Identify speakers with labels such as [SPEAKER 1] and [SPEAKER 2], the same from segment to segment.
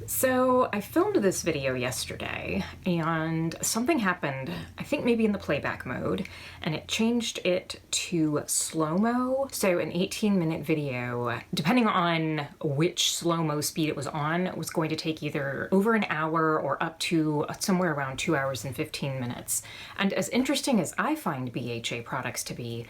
[SPEAKER 1] So I filmed this video yesterday and something happened, I think maybe in the playback mode, and it changed it to slow-mo. So an 18-minute video, depending on which slow-mo speed it was on, was going to take either over an hour or up to somewhere around 2 hours and 15 minutes. And as interesting as I find BHA products to be,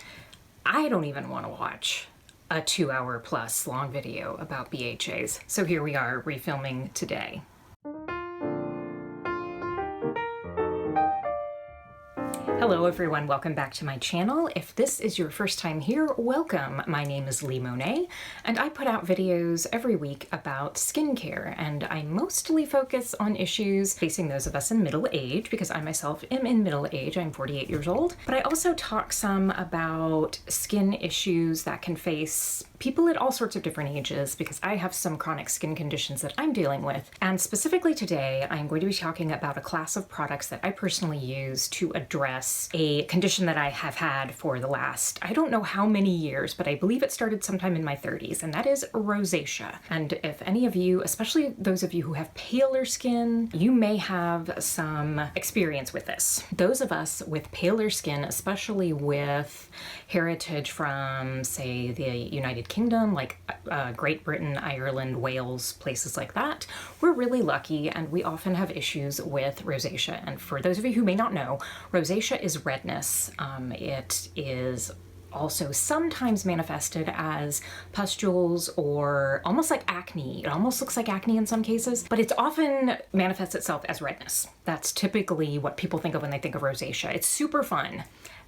[SPEAKER 1] I don't even want to watch a 2-hour plus long video about BHAs. So here we are refilming today. Hello everyone, welcome back to my channel. If this is your first time here, welcome. My name is Leigh Monet, and I put out videos every week about skincare, and I mostly focus on issues facing those of us in middle age, because I myself am in middle age, I'm 48 years old, but I also talk some about skin issues that can face people at all sorts of different ages, because I have some chronic skin conditions that I'm dealing with. And specifically today, I'm going to be talking about a class of products that I personally use to address a condition that I have had for the last, I don't know how many years, but I believe it started sometime in my 30s, and that is rosacea. And if any of you, especially those of you who have paler skin, you may have some experience with this. Those of us with paler skin, especially with heritage from, say, the United Kingdom, like Great Britain, Ireland, Wales, places like that, we're really lucky, and we often have issues with rosacea. And for those of you who may not know, rosacea is redness. It is also sometimes manifested as pustules or almost like acne. It almost looks like acne in some cases, but it's often manifests itself as redness. That's typically what people think of when they think of rosacea. It's super fun.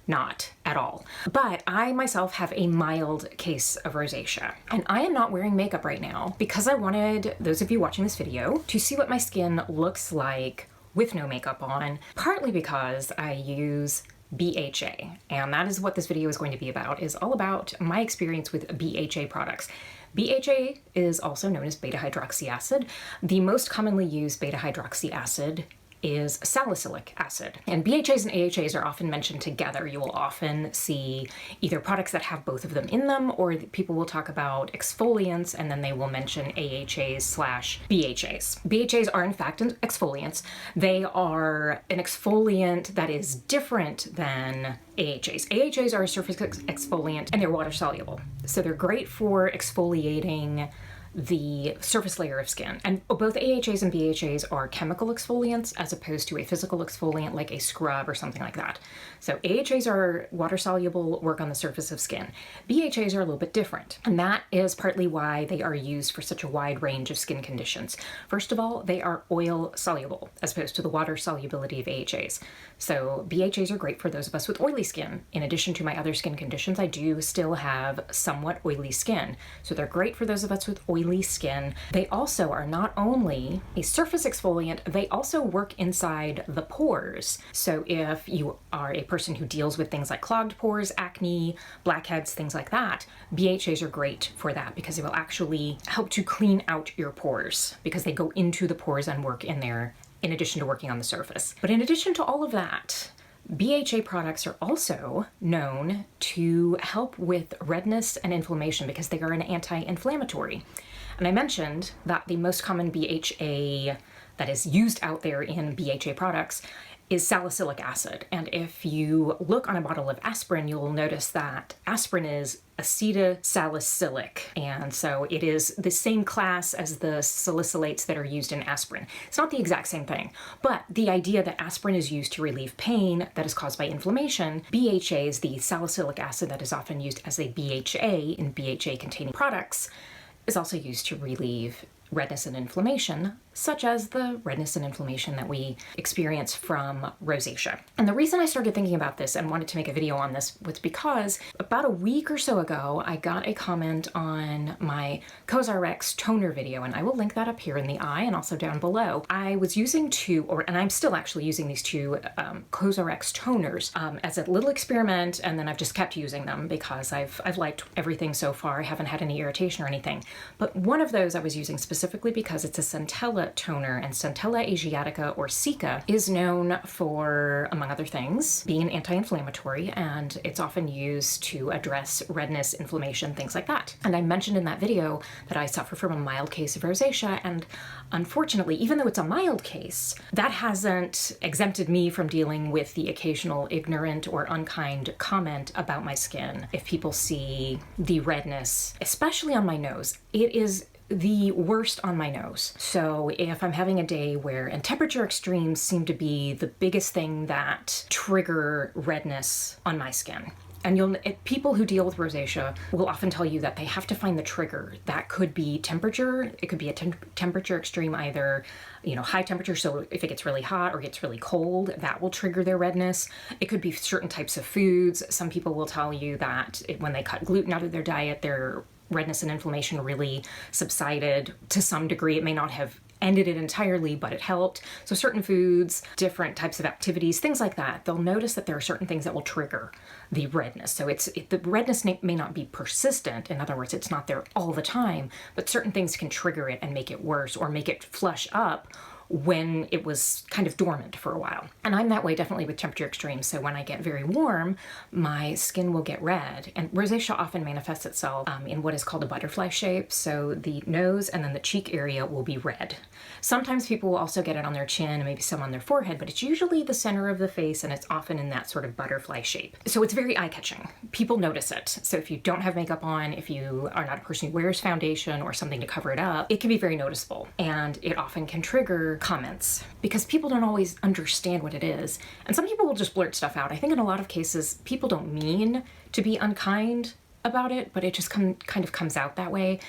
[SPEAKER 1] Not at all. But I myself have a mild case of rosacea, and I am not wearing makeup right now because I wanted those of you watching this video to see what my skin looks like with no makeup on, partly because I use BHA, and that is what this video is going to be about, is all about my experience with BHA products. BHA is also known as beta-hydroxy acid. The most commonly used beta-hydroxy acid is salicylic acid. And BHAs and AHAs are often mentioned together. You will often see either products that have both of them in them, or people will talk about exfoliants and then they will mention AHAs/BHAs. BHAs are in fact exfoliants. They are an exfoliant that is different than AHAs. AHAs are a surface exfoliant and they're water soluble. So they're great for exfoliating the surface layer of skin. And both AHAs and BHAs are chemical exfoliants as opposed to a physical exfoliant like a scrub or something like that. So AHAs are water soluble, work on the surface of skin. BHAs are a little bit different, and that is partly why they are used for such a wide range of skin conditions. First of all, they are oil soluble as opposed to the water solubility of AHAs. So BHAs are great for those of us with oily skin. In addition to my other skin conditions, I do still have somewhat oily skin. So they're great for those of us with oily skin. They also are not only a surface exfoliant, they also work inside the pores. So if you are a person who deals with things like clogged pores, acne, blackheads, things like that, BHAs are great for that because they will actually help to clean out your pores because they go into the pores and work in there in addition to working on the surface. But in addition to all of that, BHA products are also known to help with redness and inflammation because they are an anti-inflammatory. And I mentioned that the most common BHA that is used out there in BHA products is salicylic acid. And if you look on a bottle of aspirin, you'll notice that aspirin is acetylsalicylic. And so it is the same class as the salicylates that are used in aspirin. It's not the exact same thing, but the idea that aspirin is used to relieve pain that is caused by inflammation, BHA is the salicylic acid that is often used as a BHA in BHA-containing products, is also used to relieve redness and inflammation, such as the redness and inflammation that we experience from rosacea. And the reason I started thinking about this and wanted to make a video on this was because about a week or so ago, I got a comment on my COSRX toner video, and I will link that up here in the eye and also down below. I was using and I'm still actually using these two COSRX toners as a little experiment, and then I've just kept using them because I've liked everything so far. I haven't had any irritation or anything. But one of those I was using specifically specifically because it's a centella toner, and centella asiatica, or cica, is known for, among other things, being an anti-inflammatory, and it's often used to address redness, inflammation, things like that. And I mentioned in that video that I suffer from a mild case of rosacea, and unfortunately, even though it's a mild case, that hasn't exempted me from dealing with the occasional ignorant or unkind comment about my skin. If people see the redness, especially on my nose, it is the worst on my nose. So if I'm having a day where, and temperature extremes seem to be the biggest thing that trigger redness on my skin. And people who deal with rosacea will often tell you that they have to find the trigger. That could be temperature. It could be a temperature extreme, either, high temperature. So if it gets really hot or gets really cold, that will trigger their redness. It could be certain types of foods. Some people will tell you that when they cut gluten out of their diet, their redness and inflammation really subsided to some degree. It may not have ended it entirely, but it helped. So certain foods, different types of activities, things like that, they'll notice that there are certain things that will trigger the redness. So the redness may not be persistent. In other words, it's not there all the time, but certain things can trigger it and make it worse, or make it flush up when it was kind of dormant for a while. And I'm that way definitely with temperature extremes. So when I get very warm, my skin will get red. And rosacea often manifests itself in what is called a butterfly shape. So the nose and then the cheek area will be red. Sometimes people will also get it on their chin and maybe some on their forehead, but it's usually the center of the face, and it's often in that sort of butterfly shape. So it's very eye-catching. People notice it. So if you don't have makeup on, if you are not a person who wears foundation or something to cover it up, it can be very noticeable. And it often can trigger comments because people don't always understand what it is. And some people will just blurt stuff out. I think in a lot of cases, people don't mean to be unkind about it, but it just kind of comes out that way.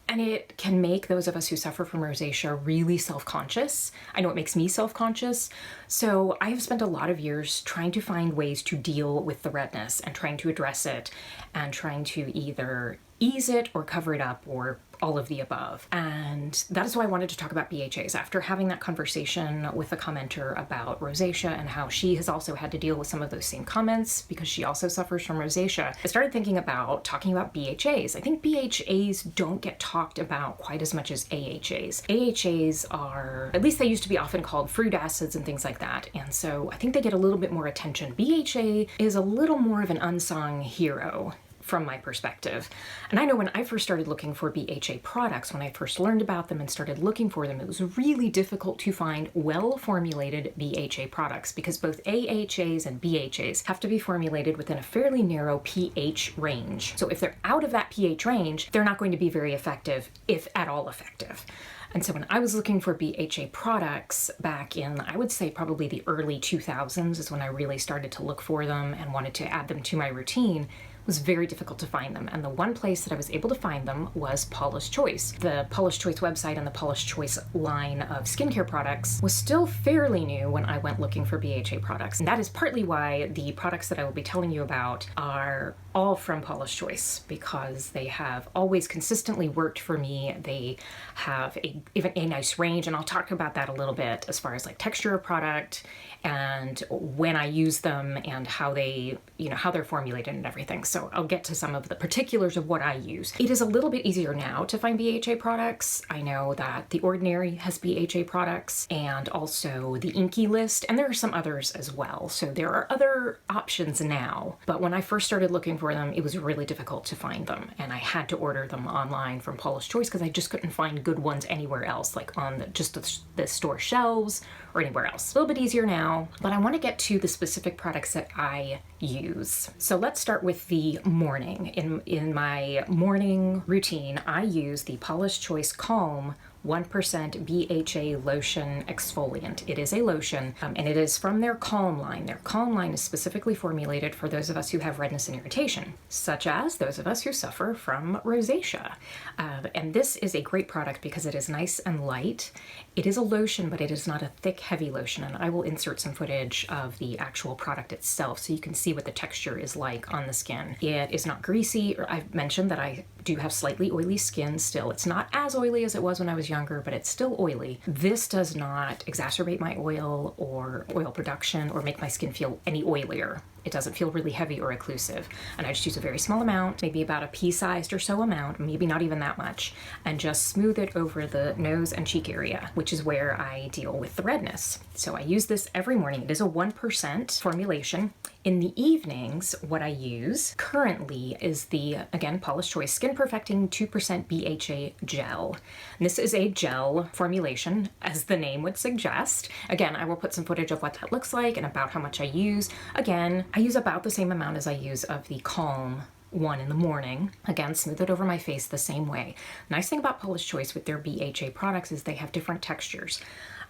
[SPEAKER 1] And it can make those of us who suffer from rosacea really self-conscious. I know it makes me self-conscious. So I have spent a lot of years trying to find ways to deal with the redness and trying to address it and trying to either ease it or cover it up or all of the above. And that is why I wanted to talk about BHAs. After having that conversation with a commenter about rosacea and how she has also had to deal with some of those same comments because she also suffers from rosacea, I started thinking about talking about BHAs. I think BHAs don't get talked about quite as much as AHAs. AHAs are, at least they used to be often called fruit acids and things like that. And so I think they get a little bit more attention. BHA is a little more of an unsung hero from my perspective. And I know when I first started looking for BHA products, when I first learned about them and started looking for them, it was really difficult to find well-formulated BHA products because both AHAs and BHAs have to be formulated within a fairly narrow pH range. So if they're out of that pH range, they're not going to be very effective, if at all effective. And so when I was looking for BHA products back in, I would say probably the early 2000s is when I really started to look for them and wanted to add them to my routine, it was very difficult to find them. And the one place that I was able to find them was Paula's Choice. The Paula's Choice website and the Paula's Choice line of skincare products was still fairly new when I went looking for BHA products. And that is partly why the products that I will be telling you about are all from Paula's Choice, because they have always consistently worked for me. They have a nice range, and I'll talk about that a little bit as far as like texture of product and when I use them and how they, how they're formulated and everything. So I'll get to some of the particulars of what I use. It is a little bit easier now to find BHA products. I know that The Ordinary has BHA products and also the Inkey List, and there are some others as well. So there are other options now, but when I first started looking for them, it was really difficult to find them, and I had to order them online from Paula's Choice because I just couldn't find good ones anywhere else, like on the store shelves or anywhere else. A little bit easier now, but I want to get to the specific products that I use. So let's start with the morning. In my morning routine, I use the Paula's Choice Calm 1% BHA lotion exfoliant. It is a lotion, and it is from their Calm line. Their Calm line is specifically formulated for those of us who have redness and irritation, such as those of us who suffer from rosacea. And this is a great product because it is nice and light. It is a lotion, but it is not a thick, heavy lotion, and I will insert some footage of the actual product itself so you can see what the texture is like on the skin. It is not greasy. I've mentioned that I do have slightly oily skin still. It's not as oily as it was when I was younger, but it's still oily. This does not exacerbate my oil or oil production or make my skin feel any oilier. it doesn't feel really heavy or occlusive. And I just use a very small amount, maybe about a pea-sized or so amount, maybe not even that much, and just smooth it over the nose and cheek area, which is where I deal with the redness. So I use this every morning. It is a 1% formulation. In the evenings, what I use currently is the, again, Paula's Choice Skin Perfecting 2% BHA gel. And this is a gel formulation, as the name would suggest. Again, I will put some footage of what that looks like and about how much I use. Again, I use about the same amount as I use of the Calm one in the morning. Again, smooth it over my face the same way. Nice thing about Paula's Choice with their BHA products is they have different textures.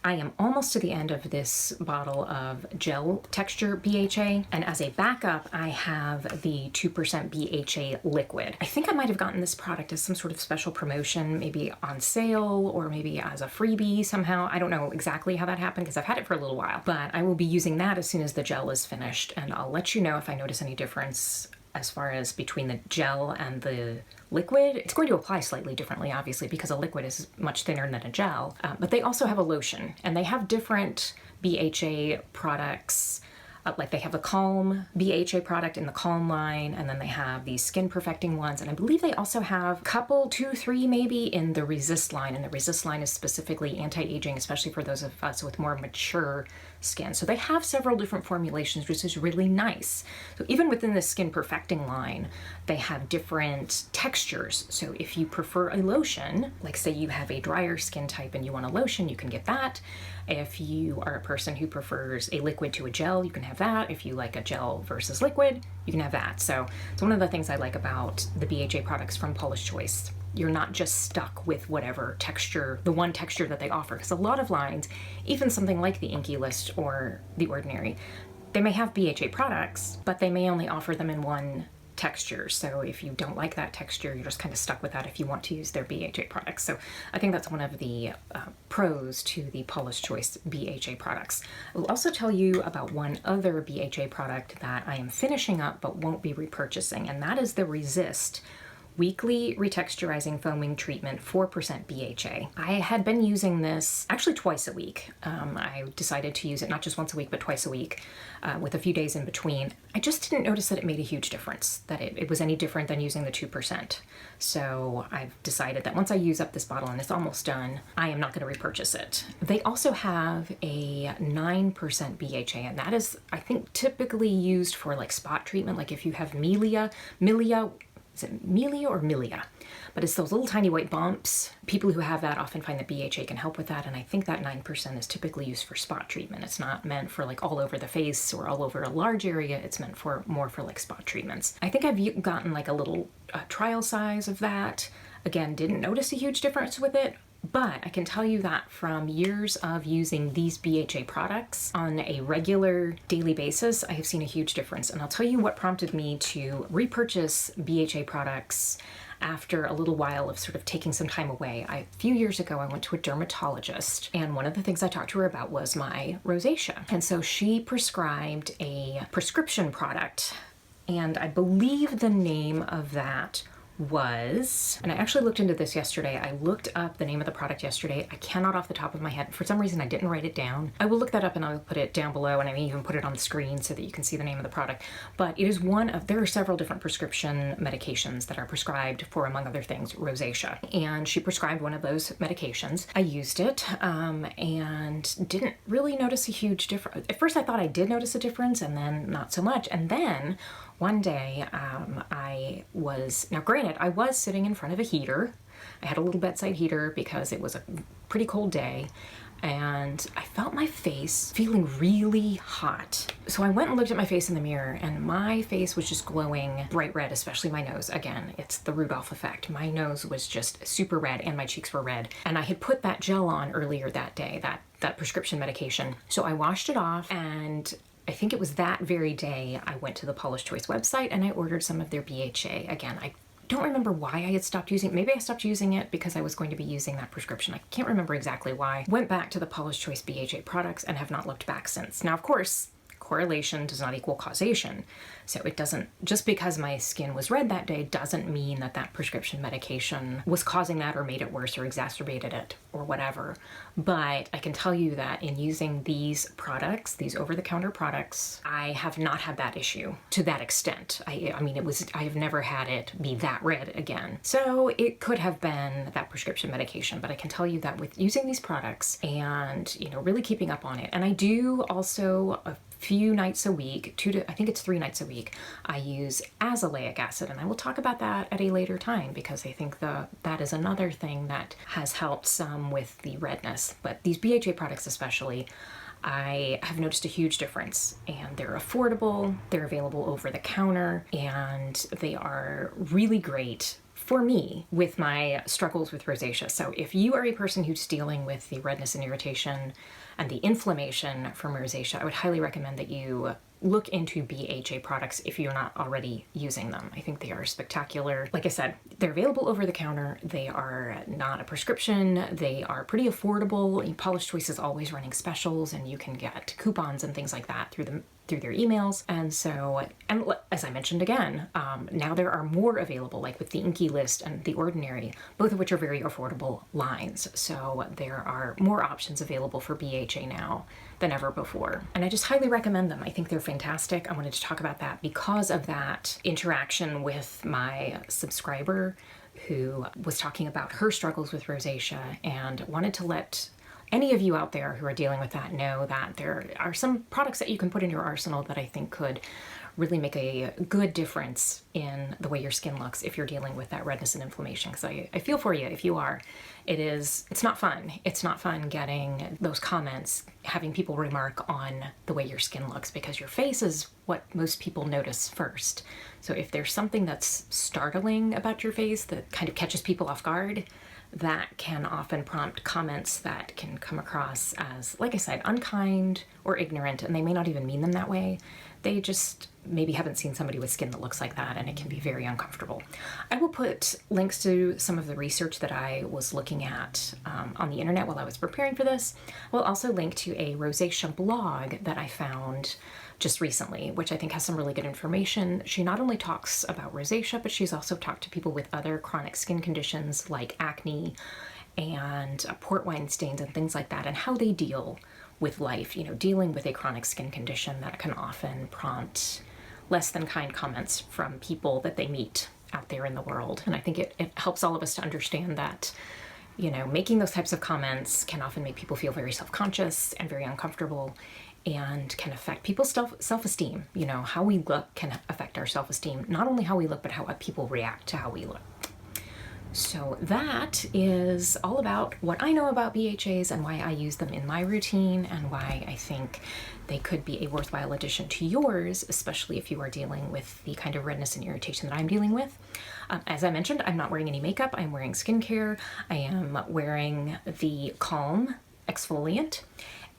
[SPEAKER 1] I am almost to the end of this bottle of gel texture BHA, and as a backup, I have the 2% BHA liquid. I think I might have gotten this product as some sort of special promotion, maybe on sale or maybe as a freebie somehow. I don't know exactly how that happened because I've had it for a little while, but I will be using that as soon as the gel is finished, and I'll let you know if I notice any difference as far as between the gel and the liquid. It's going to apply slightly differently, obviously, because a liquid is much thinner than a gel, but they also have a lotion, and they have different BHA products. Like they have the Calm BHA product in the Calm line, and then they have these skin perfecting ones, and I believe they also have a couple, 2, 3 maybe, in the Resist line, and the Resist line is specifically anti-aging, especially for those of us with more mature skin. So they have several different formulations, which is really nice. So even within the skin perfecting line, they have different textures. So if you prefer a lotion, like say you have a drier skin type and you want a lotion, you can get that. If you are a person who prefers a liquid to a gel, you can have that. If you like a gel versus liquid, you can have that. So it's one of the things I like about the BHA products from Paula's Choice. You're not just stuck with whatever texture, the one texture that they offer. Because a lot of lines, even something like the Inkey List or The Ordinary, they may have BHA products, but they may only offer them in one texture. So if you don't like that texture, you're just kind of stuck with that if you want to use their BHA products. So I think that's one of the pros to the Paula's Choice BHA products. I will also tell you about one other BHA product that I am finishing up but won't be repurchasing, and that is the Resist Weekly Retexturizing Foaming Treatment 4% BHA. I had been using this actually twice a week. I decided to use it not just once a week, but twice a week with a few days in between. I just didn't notice that it made a huge difference, that it was any different than using the 2%. So I've decided that once I use up this bottle and it's almost done, I am not going to repurchase it. They also have a 9% BHA, and that is, I think, typically used for like spot treatment, like if you have milia, is it Melia or Milia? But it's those little tiny white bumps. People who have that often find that BHA can help with that, and I think that 9% is typically used for spot treatment. It's not meant for like all over the face or all over a large area. It's meant for more for like spot treatments. I think I've gotten like a little trial size of that. Again, didn't notice a huge difference with it, but I can tell you that from years of using these BHA products on a regular daily basis, I have seen a huge difference. And I'll tell you what prompted me to repurchase BHA products after a little while of sort of taking some time away. A few years ago, I went to a dermatologist, and one of the things I talked to her about was my rosacea. And so she prescribed a prescription product, and I believe the name of that was, and I actually looked into this yesterday. I looked up the name of the product yesterday. I cannot off the top of my head. For some reason, I didn't write it down. I will look that up and I'll put it down below, and I may even put it on the screen so that you can see the name of the product. But it is one of, there are several different prescription medications that are prescribed for, among other things, rosacea. And she prescribed one of those medications. I used it and didn't really notice a huge difference. At first I thought I did notice a difference, and then not so much. And then one day, now granted, I was sitting in front of a heater. I had a little bedside heater because it was a pretty cold day, and I felt my face feeling really hot. So I went and looked at my face in the mirror, and my face was just glowing bright red, especially my nose. Again, it's the Rudolph effect. My nose was just super red, and my cheeks were red. And I had put that gel on earlier that day, that prescription medication. So I washed it off, and I think it was that very day I went to the Paula's Choice website and I ordered some of their BHA. Again, I don't remember why I had stopped using it. Maybe I stopped using it because I was going to be using that prescription. I can't remember exactly why. Went back to the Paula's Choice BHA products and have not looked back since. Now, of course, correlation does not equal causation. So it doesn't, just because my skin was red that day doesn't mean that that prescription medication was causing that or made it worse or exacerbated it or whatever. But I can tell you that in using these products, these over-the-counter products, I have not had that issue to that extent. I mean, I have never had it be that red again. So it could have been that prescription medication, but I can tell you that with using these products and, you know, really keeping up on it. And I do also a few nights a week, I think it's 3 nights a week, I use azelaic acid, and I will talk about that at a later time because I think that is another thing that has helped some with the redness. But these BHA products especially, I have noticed a huge difference, and they're affordable, they're available over the counter, and they are really great for me with my struggles with rosacea. So if you are a person who's dealing with the redness and irritation and the inflammation from rosacea, I would highly recommend that you look into BHA products if you're not already using them. I think they are spectacular. Like I said, they're available over the counter. They are not a prescription. They are pretty affordable. Polish Choice is always running specials, and you can get coupons and things like that through their emails. And so, and as I mentioned again, now there are more available, like with the Inkey List and the Ordinary, both of which are very affordable lines. So there are more options available for BHA now than ever before. And I just highly recommend them. I think they're fantastic. I wanted to talk about that because of that interaction with my subscriber who was talking about her struggles with rosacea, and wanted to let any of you out there who are dealing with that know that there are some products that you can put in your arsenal that I think could really make a good difference in the way your skin looks if you're dealing with that redness and inflammation. Because I feel for you if you are. It's not fun. It's not fun getting those comments, having people remark on the way your skin looks, because your face is what most people notice first. So if there's something that's startling about your face that kind of catches people off guard, that can often prompt comments that can come across as, like I said, unkind or ignorant, and they may not even mean them that way. They just maybe haven't seen somebody with skin that looks like that, and it can be very uncomfortable. I will put links to some of the research that I was looking at on the internet while I was preparing for this. We'll also link to a rosacea blog that I found just recently, which I think has some really good information. She not only talks about rosacea, but she's also talked to people with other chronic skin conditions like acne and port wine stains and things like that, and how they deal with life, you know, dealing with a chronic skin condition that can often prompt less than kind comments from people that they meet out there in the world. And I think it helps all of us to understand that, you know, making those types of comments can often make people feel very self-conscious and very uncomfortable, and can affect people's self-esteem. You know, how we look can affect our self-esteem. Not only how we look, but how people react to how we look. So that is all about what I know about BHAs and why I use them in my routine, and why I think they could be a worthwhile addition to yours, especially if you are dealing with the kind of redness and irritation that I'm dealing with. As I mentioned, I'm not wearing any makeup. I'm wearing skincare. I am wearing the Calm exfoliant.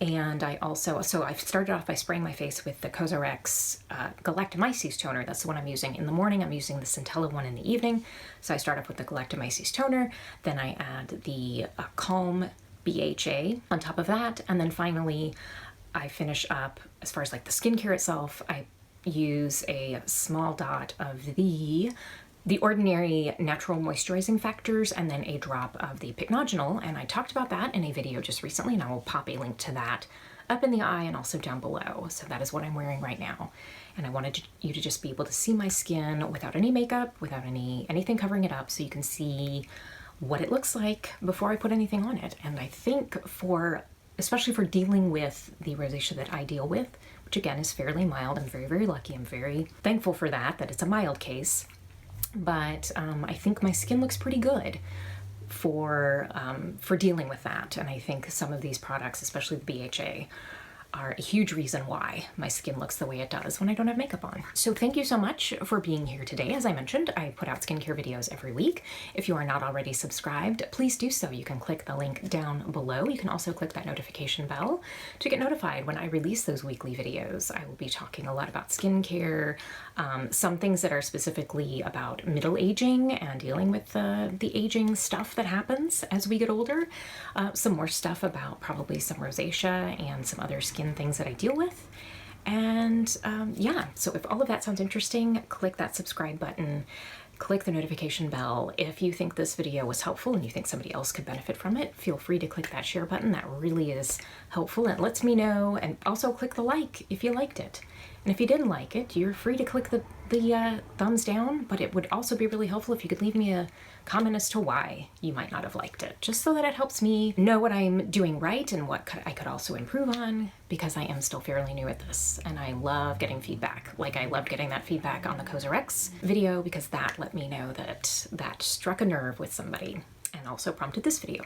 [SPEAKER 1] And I've started off by spraying my face with the CosRx Galactomyces toner. That's the one I'm using in the morning. I'm using the Centella one in the evening. So I start off with the Galactomyces toner, then I add the Calm BHA on top of that, and then finally I finish up, as far as like the skincare itself, I use a small dot of the Ordinary Natural Moisturizing Factors, and then a drop of the Pycnogenol, and I talked about that in a video just recently, and I will pop a link to that up in the eye and also down below. So that is what I'm wearing right now, and I wanted you to just be able to see my skin without any makeup, without anything covering it up, so you can see what it looks like before I put anything on it. And I think especially for dealing with the rosacea that I deal with, which again is fairly mild, I'm very, very lucky. I'm very thankful for that it's a mild case. But I think my skin looks pretty good for dealing with that. And I think some of these products, especially the BHA, are a huge reason why my skin looks the way it does when I don't have makeup on. So thank you so much for being here today. As I mentioned, I put out skincare videos every week. If you are not already subscribed, please do so. You can click the link down below. You can also click that notification bell to get notified when I release those weekly videos. I will be talking a lot about skincare, some things that are specifically about middle aging and dealing with the aging stuff that happens as we get older. Some more stuff about probably some rosacea and some other skin things that I deal with. And yeah, so if all of that sounds interesting, click that subscribe button, click the notification bell. If you think this video was helpful and you think somebody else could benefit from it, feel free to click that share button. That really is helpful and it lets me know. And also click the like if you liked it. And if you didn't like it, you're free to click the thumbs down, but it would also be really helpful if you could leave me a comment as to why you might not have liked it, just so that it helps me know what I'm doing right and what I could also improve on, because I am still fairly new at this and I love getting feedback. Like I loved getting that feedback on the COSRX video because that let me know that that struck a nerve with somebody and also prompted this video.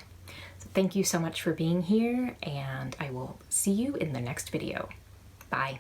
[SPEAKER 1] So thank you so much for being here and I will see you in the next video. Bye.